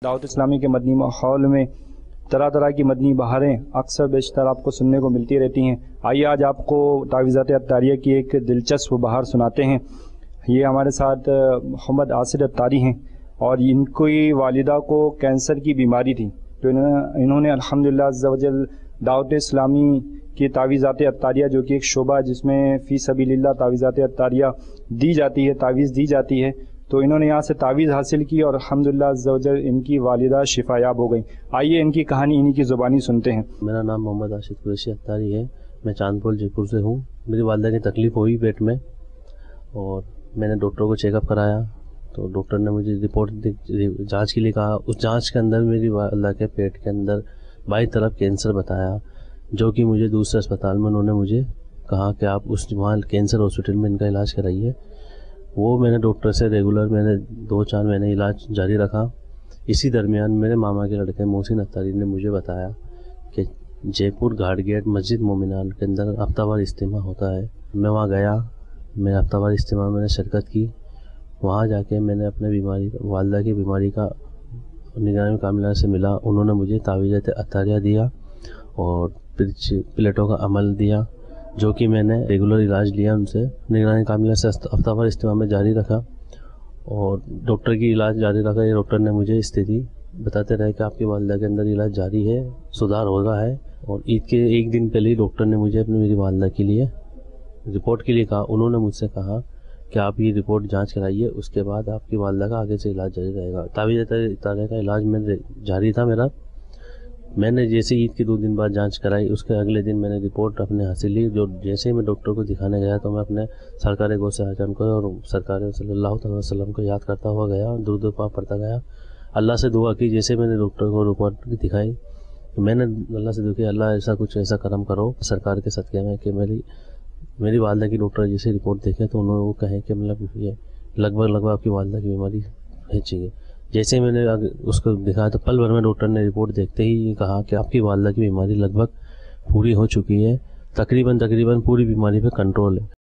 دعوت اسلامی کے مدنی ماحول میں طرح طرح کی مدنی بہاریں اکثر بیشتر آپ کو سننے کو ملتی رہتی ہیں۔ آئیے آج آپ کو تعویذات عطاریہ کی ایک دلچسپ بہار سناتے ہیں۔ یہ ہمارے ساتھ محمد عاصر عطاری ہیں اور ان کی والدہ کو کینسر کی بیماری تھی، تو انہوں نے الحمدللہ عز و جل دعوت اسلامی کی تعویذات عطاریہ جو کہ ایک شعبہ جس میں فی سبیل اللہ تعویذات عطاریہ دی جاتی ہے، تعویذ دی جاتی ہے، تو انہوں نے یہاں سے تعویذ حاصل کی اور الحمدللہ عز و جل ان کی والدہ شفا یاب ہو گئیں۔ آئیے ان کی کہانی انہی کی زبانی سنتے ہیں۔ میرا نام محمد عاشق قریشی عطاری ہے، میں چاندپور جے پور سے ہوں۔ میری والدہ کی تکلیف ہوئی پیٹ میں اور میں نے ڈاکٹر کو چیک اپ کرایا تو ڈاکٹر نے مجھے رپورٹ جانچ کے لیے کہا۔ اس جانچ کے اندر میری والدہ کے پیٹ کے اندر بائیں طرف کینسر بتایا، جو کہ مجھے دوسرے اسپتال میں انہوں نے مجھے کہا کہ آپ اس وہاں کینسر ہاسپٹل میں ان کا علاج کرائیے۔ وہ میں نے ڈاکٹر سے ریگولر میں نے 2-4 مہینے علاج جاری رکھا۔ اسی درمیان میرے ماما کے لڑکے محسن عطاری نے مجھے بتایا کہ جے پور گھاٹ گیٹ مسجد مومنان کے اندر ہفتہ وار اجتماع ہوتا ہے۔ میں وہاں گیا، میں ہفتہ وار اجتماع میں نے شرکت کی۔ وہاں جا کے میں نے اپنے والدہ کی بیماری کا نگرانی کاملہ سے ملا۔ انہوں نے مجھے تعویذات عطاریہ دیا اور پلیٹوں کا عمل دیا، جو کہ میں نے ریگولر علاج لیا ان سے۔ نگرانی کاملہ سے ہفتہ وار اجتماع میں جاری رکھا اور ڈاکٹر کی علاج جاری رکھا۔ یہ ڈاکٹر نے مجھے استھتی بتاتے رہے کہ آپ کی والدہ کے اندر علاج جاری ہے، سدھار ہو رہا ہے۔ اور عید کے ایک دن پہلے ہی ڈاکٹر نے مجھے میری والدہ کے لیے رپورٹ کے لیے کہا۔ انہوں نے مجھ سے کہا کہ آپ یہ رپورٹ جانچ کرائیے، اس کے بعد آپ کی والدہ کا آگے سے علاج جاری رہے گا۔ تعویذات عطاریہ کا علاج میں جاری تھا میرا۔ میں نے جیسے عید کے 2 دن بعد جانچ کرائی، اس کے اگلے دن میں نے رپورٹ اپنے حاصل لی۔ جو جیسے ہی میں ڈاکٹر کو دکھانے گیا تو میں اپنے سرکار غوث اعظم کو اور سرکار صلی اللہ علیہ وسلم کو یاد کرتا ہوا گیا، درود و پاک پڑھتا گیا۔ اللہ سے دعا کی، جیسے میں نے ڈاکٹر کو رپورٹ دکھائی میں نے اللہ سے دعا کی، اللہ ایسا کرم کرو سرکار کے صدقے میں کہ میری والدہ کی ڈاکٹر جیسے رپورٹ دیکھے تو انہوں نے وہ کہیں کہ مطلب یہ لگ بھگ آپ کی والدہ کی بیماری ہے چاہیے۔ جیسے میں نے اس کو دکھایا تو پل بھر میں ڈاکٹر نے رپورٹ دیکھتے ہی یہ کہا کہ آپ کی والدہ کی بیماری لگ بھگ پوری ہو چکی ہے، تقریباً پوری بیماری پہ کنٹرول ہے۔